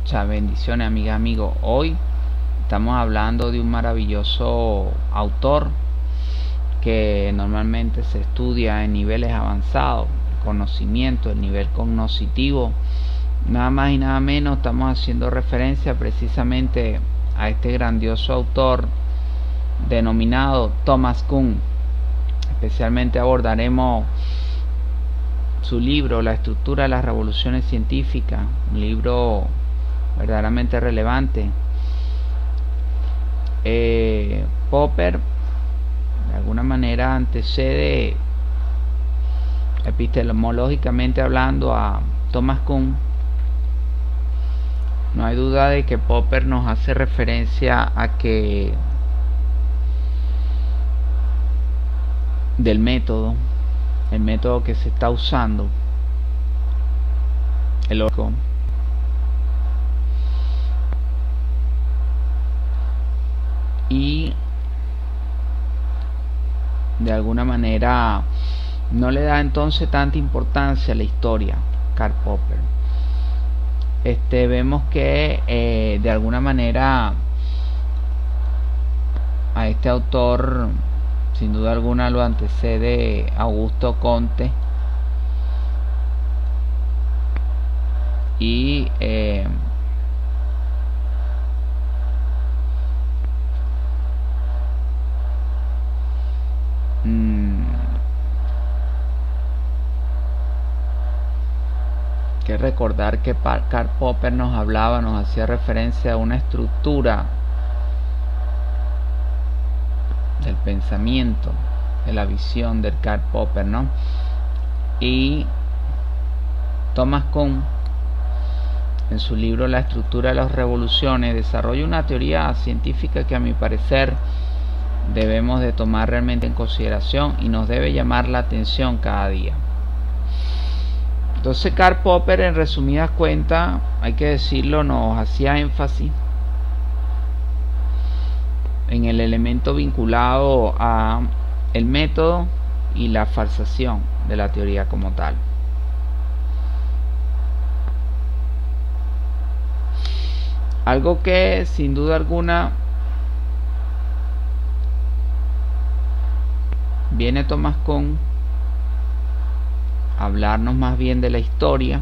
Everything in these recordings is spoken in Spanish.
Muchas bendiciones, amigas, amigos. Hoy estamos hablando de un maravilloso autor que normalmente se estudia en niveles avanzados, el conocimiento, el nivel cognoscitivo. Nada más y nada menos estamos haciendo referencia precisamente a este grandioso autor denominado Thomas Kuhn. Especialmente abordaremos su libro La estructura de las revoluciones científicas, un libro verdaderamente relevante. Popper de alguna manera antecede epistemológicamente hablando a Thomas Kuhn. No hay duda de que Popper nos hace referencia a que del método, el método que se está usando, el orco, y de alguna manera no le da entonces tanta importancia a la historia. Karl Popper, vemos que de alguna manera a este autor sin duda alguna lo antecede Augusto Comte y que recordar que Karl Popper nos hacía referencia a una estructura del pensamiento, de la visión del Karl Popper, ¿no? Y Thomas Kuhn, en su libro La estructura de las revoluciones, desarrolla una teoría científica que a mi parecer debemos de tomar realmente en consideración y nos debe llamar la atención cada día. Entonces Karl Popper, en resumidas cuentas, hay que decirlo, nos hacía énfasis en el elemento vinculado a el método y la falsación de la teoría como tal. Algo que sin duda alguna viene Thomas Kuhn a hablarnos más bien de la historia.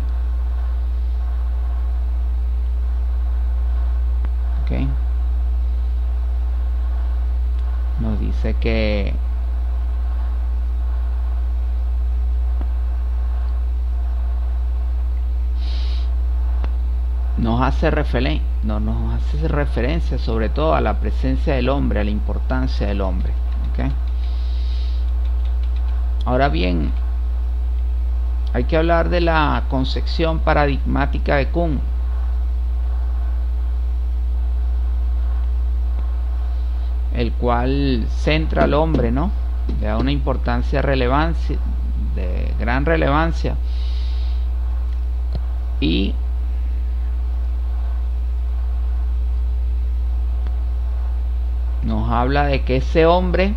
Okay. Nos dice que nos hace referencia sobre todo a la presencia del hombre, a la importancia del hombre. ¿Okay? Ahora bien, hay que hablar de la concepción paradigmática de Kuhn. El cual centra al hombre, ¿no? Le da una importancia de gran relevancia, y nos habla de que ese hombre,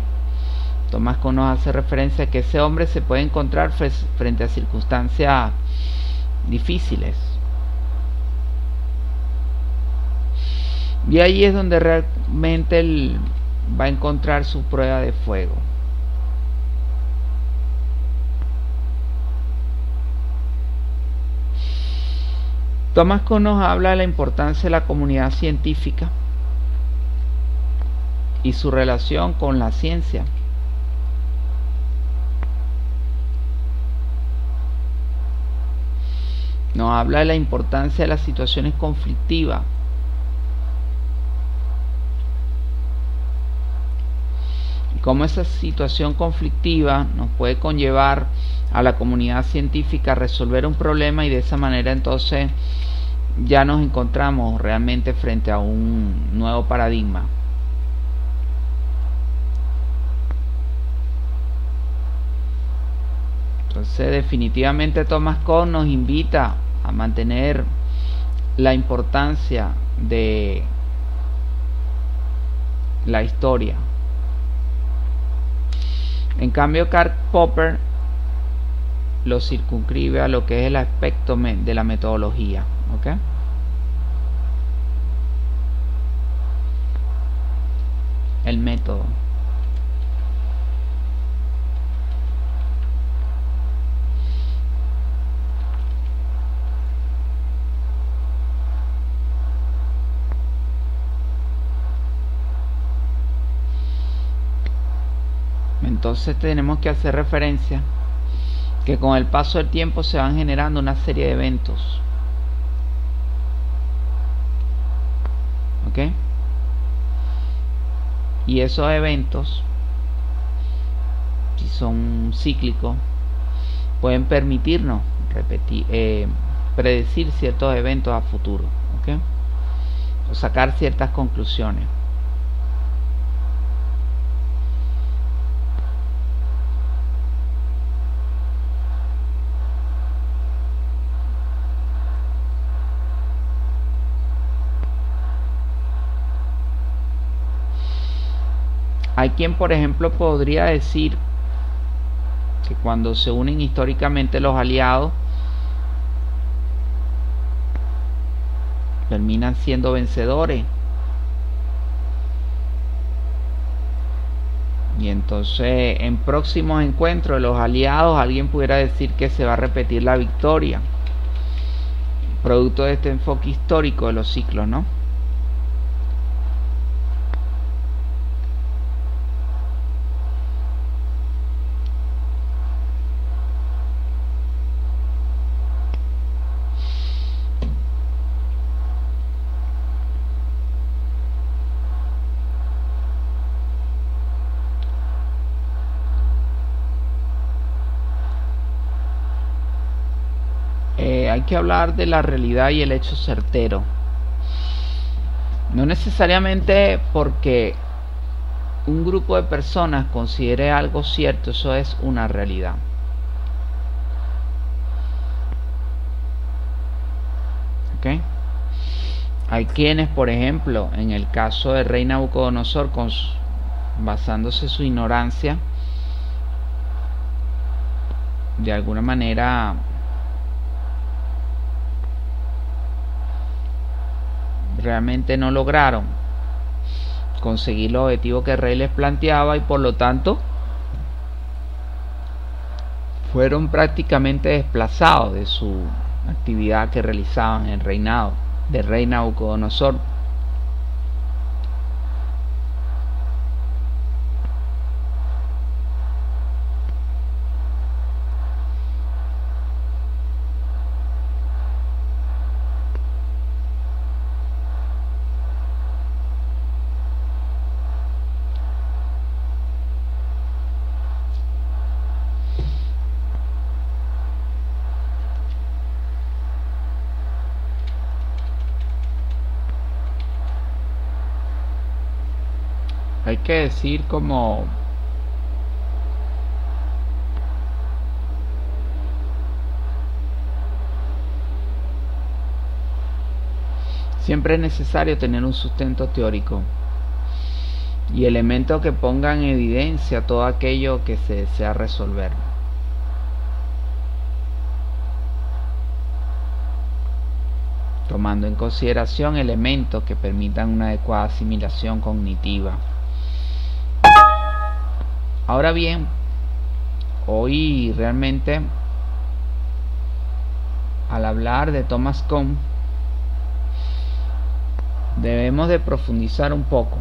Thomas Kuhn nos hace referencia a que ese hombre se puede encontrar frente a circunstancias difíciles, y ahí es donde realmente él va a encontrar su prueba de fuego. Thomas Kuhn nos habla de la importancia de la comunidad científica y su relación con la ciencia. Nos habla de la importancia de las situaciones conflictivas. Cómo esa situación conflictiva nos puede conllevar a la comunidad científica a resolver un problema, y de esa manera entonces ya nos encontramos realmente frente a un nuevo paradigma. Entonces definitivamente Thomas Kuhn nos invita a mantener la importancia de la historia. En cambio, Karl Popper lo circunscribe a lo que es el aspecto de la metodología. ¿Okay? el método. Entonces tenemos que hacer referencia que con el paso del tiempo se van generando una serie de eventos. ¿Ok? Y esos eventos, si son cíclicos, pueden permitirnos predecir ciertos eventos a futuro. ¿Ok? O sacar ciertas conclusiones. Hay quien, por ejemplo, podría decir que cuando se unen históricamente los aliados, terminan siendo vencedores. Y entonces en próximos encuentros de los aliados alguien pudiera decir que se va a repetir la victoria, producto de este enfoque histórico de los ciclos, ¿no? Hay que hablar de la realidad y el hecho certero. No necesariamente porque un grupo de personas considere algo cierto, eso es una realidad. ¿Ok? Hay quienes, por ejemplo, en el caso del rey Nabucodonosor, basándose en su ignorancia, de alguna manera realmente no lograron conseguir los objetivos que el rey les planteaba y por lo tanto fueron prácticamente desplazados de su actividad que realizaban en el reinado del rey Nabucodonosor. Hay que decir como siempre es necesario tener un sustento teórico y elementos que pongan en evidencia todo aquello que se desea resolver. Tomando en consideración elementos que permitan una adecuada asimilación cognitiva. Ahora bien, hoy realmente al hablar de Thomas Kuhn debemos de profundizar un poco.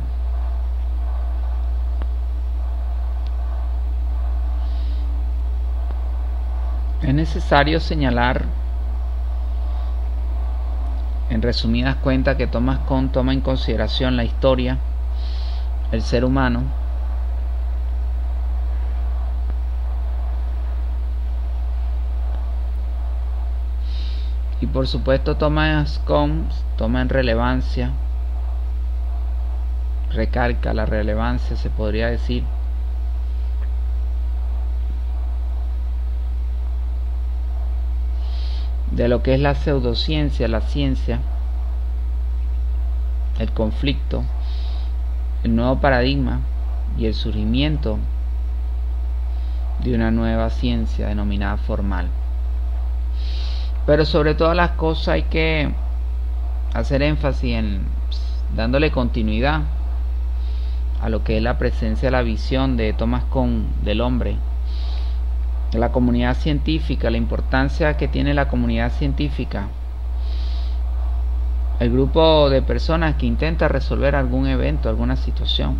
Es necesario señalar en resumidas cuentas que Thomas Kuhn toma en consideración la historia, el ser humano, y por supuesto Thomas Kuhn toma en relevancia, recalca la relevancia, se podría decir, de lo que es la pseudociencia, la ciencia, el conflicto, el nuevo paradigma y el surgimiento de una nueva ciencia denominada formal. Pero sobre todas las cosas hay que hacer énfasis en dándole continuidad a lo que es la presencia, la visión de Thomas Kuhn del hombre, de la comunidad científica, la importancia que tiene la comunidad científica, el grupo de personas que intenta resolver algún evento, alguna situación.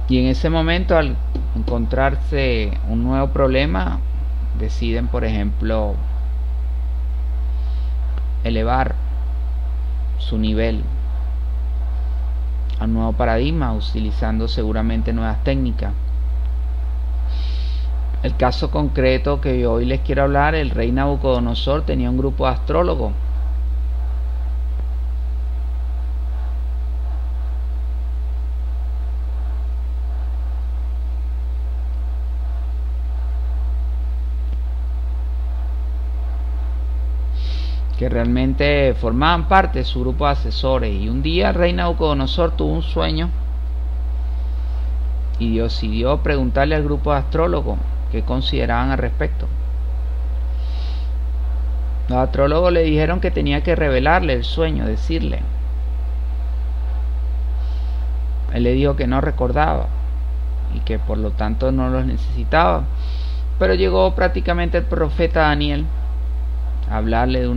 Y en ese momento, al encontrarse un nuevo problema, deciden, por ejemplo, elevar su nivel a un nuevo paradigma, utilizando seguramente nuevas técnicas. El caso concreto que hoy les quiero hablar, el rey Nabucodonosor tenía un grupo de astrólogos que realmente formaban parte de su grupo de asesores. Y un día el rey Nabucodonosor tuvo un sueño y decidió preguntarle al grupo de astrólogos qué consideraban al respecto. Los astrólogos le dijeron que tenía que revelarle el sueño, decirle. Él le dijo que no recordaba y que por lo tanto no los necesitaba. Pero llegó prácticamente el profeta Daniel a hablarle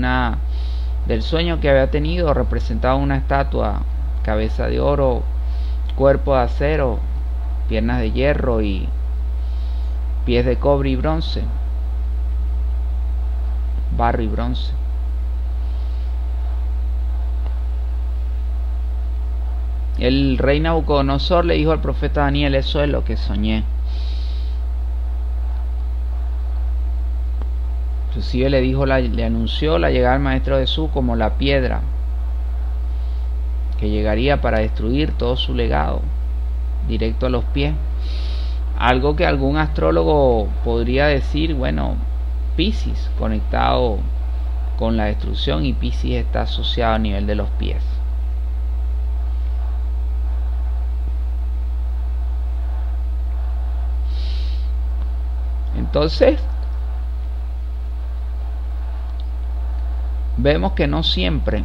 del sueño que había tenido. Representaba una estatua, cabeza de oro, cuerpo de acero, piernas de hierro y pies de cobre y bronce, barro y bronce. El rey Nabucodonosor le dijo al profeta Daniel: eso es lo que soñé. Inclusive le anunció la llegada del maestro Jesús como la piedra que llegaría para destruir todo su legado, directo a los pies. Algo que algún astrólogo podría decir, bueno, Piscis conectado con la destrucción, y Piscis está asociado a nivel de los pies. Entonces vemos que no siempre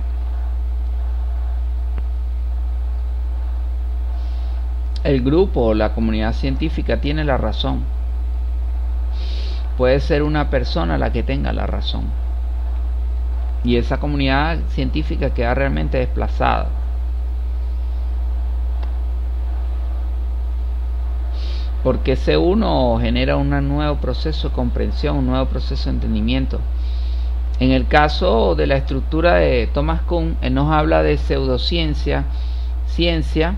el grupo o la comunidad científica tiene la razón. Puede ser una persona la que tenga la razón, y esa comunidad científica queda realmente desplazada. Porque ese uno genera un nuevo proceso de comprensión, un nuevo proceso de entendimiento. En el caso de la estructura de Thomas Kuhn, él nos habla de pseudociencia, ciencia.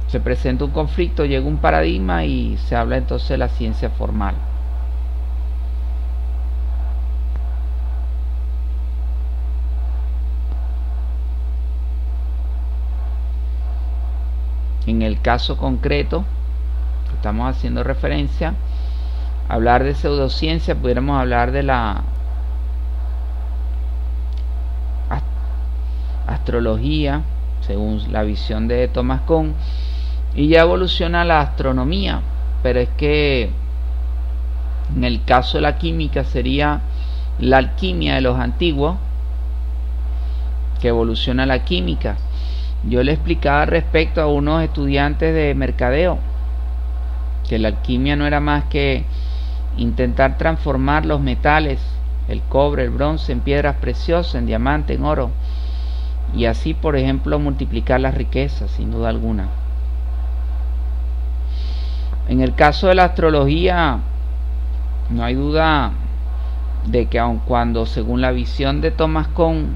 Se presenta un conflicto, llega un paradigma y se habla entonces de la ciencia formal. En el caso concreto que estamos haciendo referencia, hablar de pseudociencia, pudiéramos hablar de la astrología, según la visión de Thomas Kuhn, y ya evoluciona la astronomía. Pero es que en el caso de la química sería la alquimia de los antiguos, que evoluciona la química. Yo le explicaba respecto a unos estudiantes de mercadeo que la alquimia no era más que intentar transformar los metales, el cobre, el bronce, en piedras preciosas, en diamante, en oro, y así, por ejemplo, multiplicar las riquezas, sin duda alguna. En el caso de la astrología, no hay duda de que aun cuando, según la visión de Thomas Kuhn,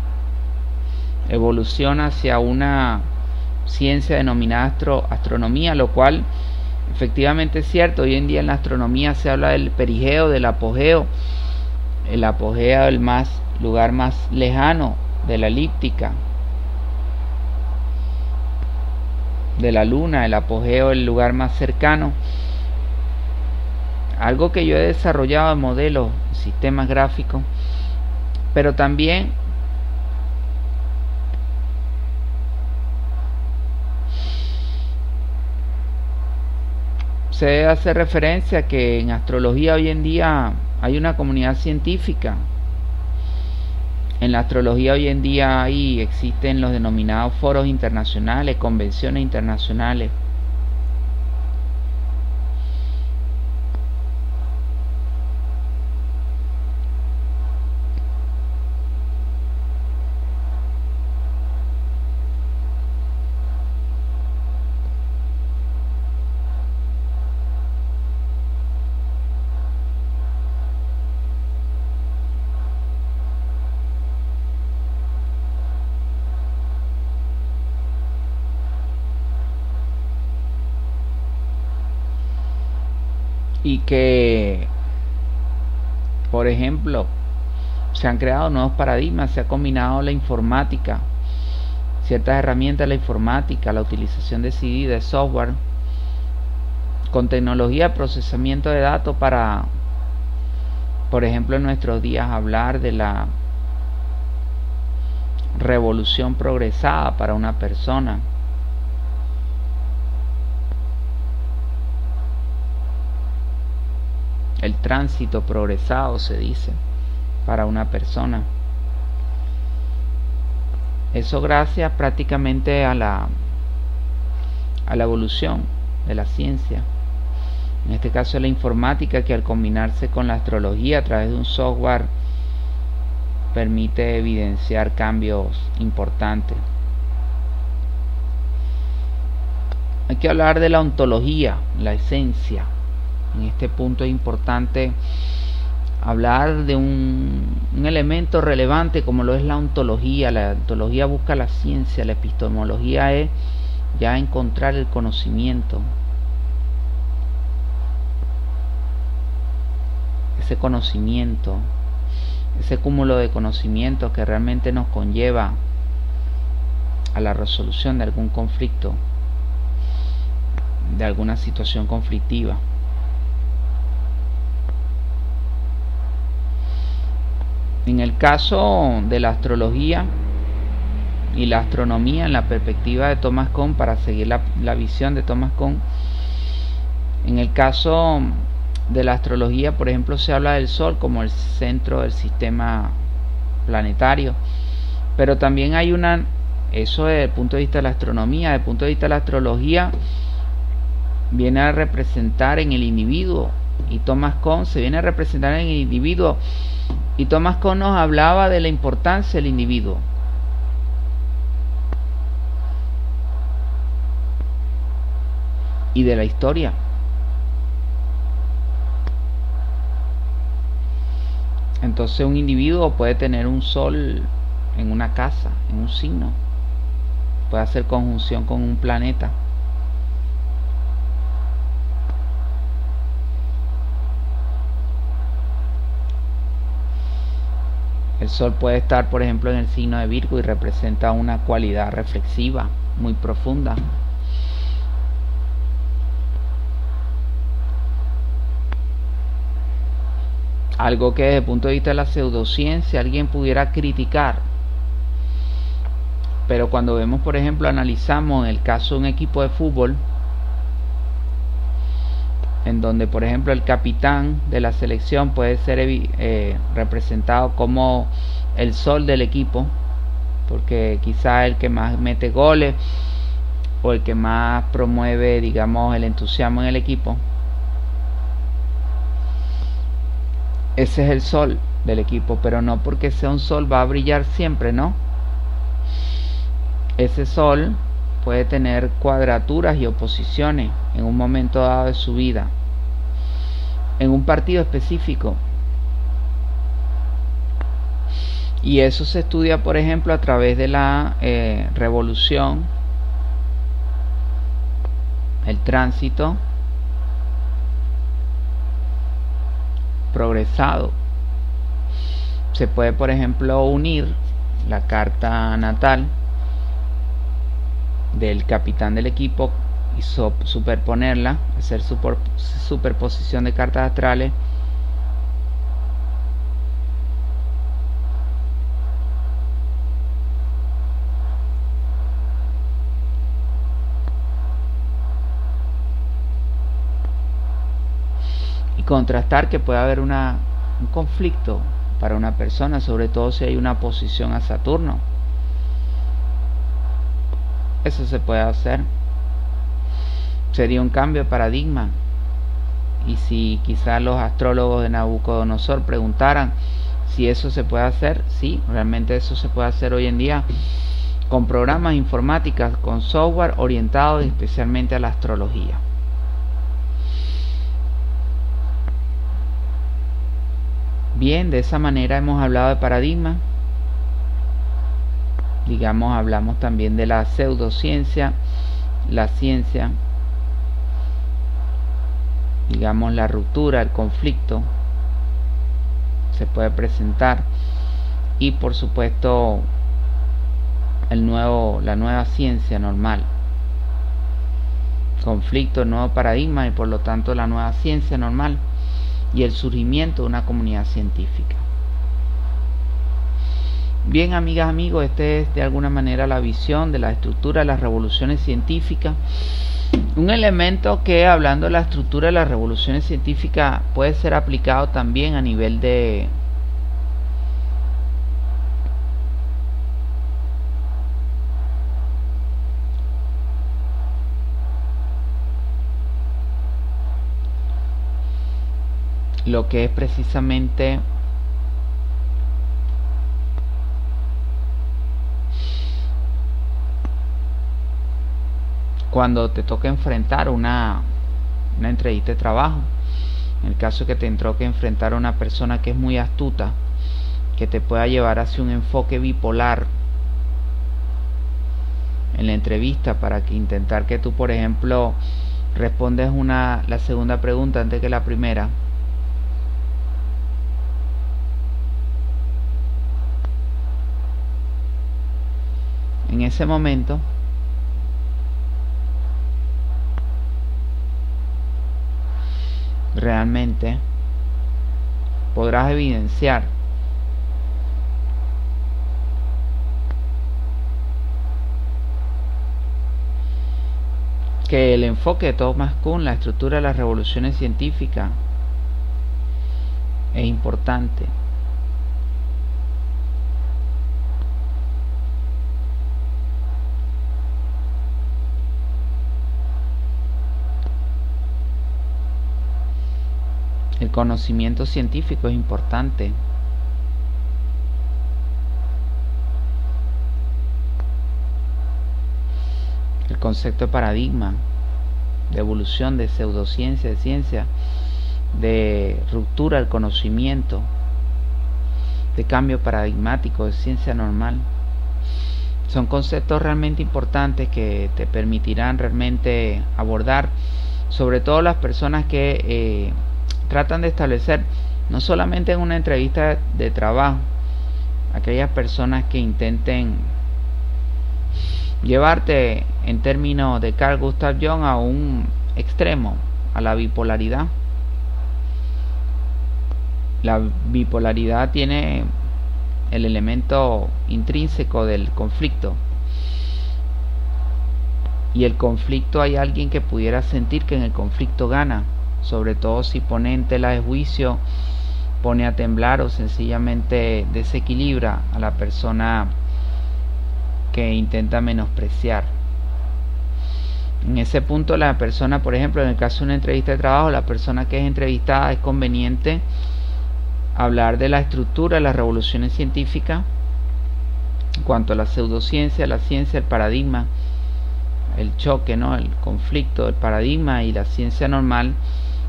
evoluciona hacia una ciencia denominada astronomía, lo cual efectivamente es cierto. Hoy en día en la astronomía se habla del perigeo, del apogeo. El apogeo, el lugar más lejano de la elíptica, de la luna. El apogeo, el lugar más cercano. Algo que yo he desarrollado en modelos, en sistemas gráficos, pero también Se hace referencia a que en astrología hoy en día hay una comunidad científica. En la astrología hoy en día existen los denominados foros internacionales, convenciones internacionales. Y que, por ejemplo, se han creado nuevos paradigmas, se ha combinado la informática, ciertas herramientas de la informática, la utilización de CD, de software, con tecnología de procesamiento de datos para, por ejemplo, en nuestros días hablar de la revolución progresada para una persona. El tránsito progresado se dice para una persona. Eso gracias prácticamente a la evolución de la ciencia. En este caso la informática, que al combinarse con la astrología a través de un software permite evidenciar cambios importantes. Hay que hablar de la ontología, la esencia. En este punto es importante hablar de un elemento relevante como lo es la ontología. La ontología busca la ciencia, la epistemología es ya encontrar el conocimiento. Ese conocimiento, ese cúmulo de conocimientos que realmente nos conlleva a la resolución de algún conflicto, de alguna situación conflictiva. En el caso de la astrología y la astronomía, en la perspectiva de Thomas Kuhn, para seguir la visión de Thomas Kuhn, en el caso de la astrología, por ejemplo, se habla del Sol como el centro del sistema planetario, pero también hay eso desde el punto de vista de la astronomía. Desde el punto de vista de la astrología viene a representar en el individuo, y Thomas Kuhn se viene a representar en el individuo, y Thomas Kuhn nos hablaba de la importancia del individuo. Y de la historia. Entonces un individuo puede tener un sol en una casa, en un signo. Puede hacer conjunción con un planeta. El sol puede estar, por ejemplo, en el signo de Virgo y representa una cualidad reflexiva muy profunda. Algo que desde el punto de vista de la pseudociencia alguien pudiera criticar. Pero cuando vemos, por ejemplo, analizamos el caso de un equipo de fútbol, en donde, por ejemplo, el capitán de la selección puede ser representado como el sol del equipo, porque quizá el que más mete goles o el que más promueve, digamos, el entusiasmo en el equipo. Ese es el sol del equipo, pero no porque sea un sol va a brillar siempre, ¿no? Ese sol puede tener cuadraturas y oposiciones en un momento dado de su vida, en un partido específico. Y eso se estudia, por ejemplo, a través de la revolución, el tránsito progresado. Se puede, por ejemplo, unir la carta natal del capitán del equipo y superponerla, hacer superposición de cartas astrales, contrastar que puede haber un conflicto para una persona, sobre todo si hay una oposición a Saturno. Eso se puede hacer. Sería un cambio de paradigma. Y si quizás los astrólogos de Nabucodonosor preguntaran si eso se puede hacer, sí, realmente eso se puede hacer hoy en día con programas informáticos, con software orientado especialmente a la astrología. Bien, de esa manera hemos hablado de paradigma. Digamos, hablamos también de la pseudociencia, la ciencia, digamos, la ruptura, el conflicto se puede presentar, y por supuesto la nueva ciencia normal, conflicto, el nuevo paradigma y por lo tanto la nueva ciencia normal y el surgimiento de una comunidad científica. Bien, amigas, amigos, este es de alguna manera la visión de la estructura de las revoluciones científicas. Un elemento que, hablando de la estructura de las revoluciones científicas, puede ser aplicado también a nivel de lo que es precisamente cuando te toca enfrentar una entrevista de trabajo. En el caso que te toque enfrentar a una persona que es muy astuta, que te pueda llevar hacia un enfoque bipolar en la entrevista, para que intentar que tú, por ejemplo, respondes la segunda pregunta antes que la primera. En ese momento realmente podrás evidenciar que el enfoque de Thomas Kuhn, la estructura de las revoluciones científicas, es importante. El conocimiento científico es importante. El concepto de paradigma, de evolución, de pseudociencia, de ciencia, de ruptura del conocimiento, de cambio paradigmático, de ciencia normal, son conceptos realmente importantes que te permitirán realmente abordar, sobre todo las personas que tratan de establecer, no solamente en una entrevista de trabajo, aquellas personas que intenten llevarte, en términos de Carl Gustav Jung, a un extremo, a la bipolaridad. La bipolaridad tiene el elemento intrínseco del conflicto, y el conflicto, hay alguien que pudiera sentir que en el conflicto gana, sobre todo si pone en tela de juicio, pone a temblar o sencillamente desequilibra a la persona que intenta menospreciar. En ese punto, la persona, por ejemplo, en el caso de una entrevista de trabajo, la persona que es entrevistada, es conveniente hablar de la estructura de las revoluciones científicas en cuanto a la pseudociencia, la ciencia, el paradigma, el choque, ¿no?, el conflicto del paradigma y la ciencia normal,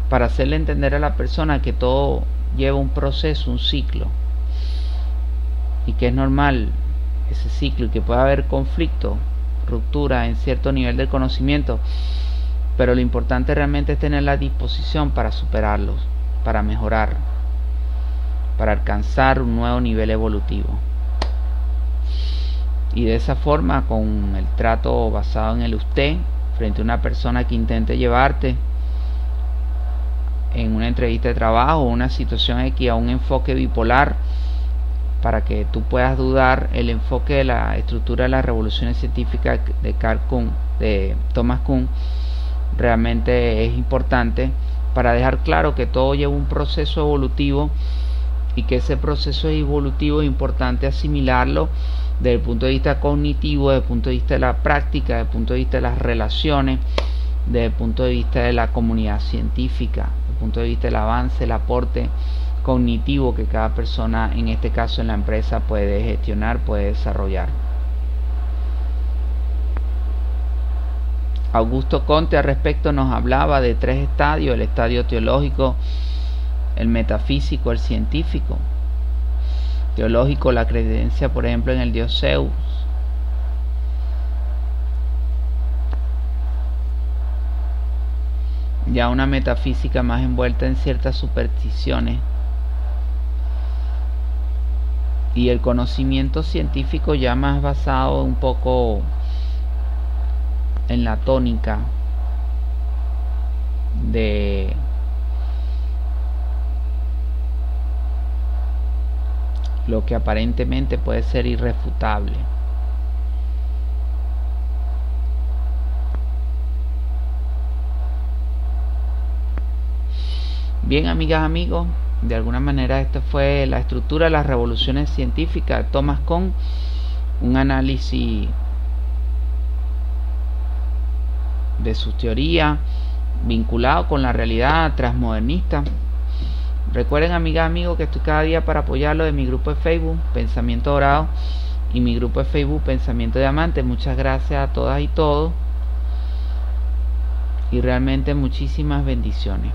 para hacerle entender a la persona que todo lleva un proceso, un ciclo, y que es normal ese ciclo, y que puede haber conflicto, ruptura en cierto nivel del conocimiento, pero lo importante realmente es tener la disposición para superarlos, para mejorar, para alcanzar un nuevo nivel evolutivo. Y de esa forma, con el trato basado en el usted, frente a una persona que intente llevarte en una entrevista de trabajo o una situación X a un enfoque bipolar, para que tú puedas dudar el enfoque de la estructura de las revoluciones científicas de Thomas Kuhn, realmente es importante para dejar claro que todo lleva un proceso evolutivo y que ese proceso evolutivo es importante asimilarlo desde el punto de vista cognitivo, desde el punto de vista de la práctica, desde el punto de vista de las relaciones, desde el punto de vista de la comunidad científica, desde el punto de vista del avance, el aporte cognitivo que cada persona, en este caso en la empresa, puede gestionar, puede desarrollar. Augusto Conte al respecto nos hablaba de 3 estadios: el estadio teológico, el metafísico, el científico. Teológico, la creencia por ejemplo en el dios Zeus. Ya una metafísica más envuelta en ciertas supersticiones. Y el conocimiento científico ya más basado un poco en la tónica de lo que aparentemente puede ser irrefutable. Bien, amigas, amigos, de alguna manera esta fue la estructura de las revoluciones científicas de Thomas Kuhn, un análisis de sus teorías vinculado con la realidad transmodernista. Recuerden, amigas, amigos, que estoy cada día para apoyarlo de mi grupo de Facebook Pensamiento Dorado y mi grupo de Facebook Pensamiento Diamante. Muchas gracias a todas y todos y realmente muchísimas bendiciones.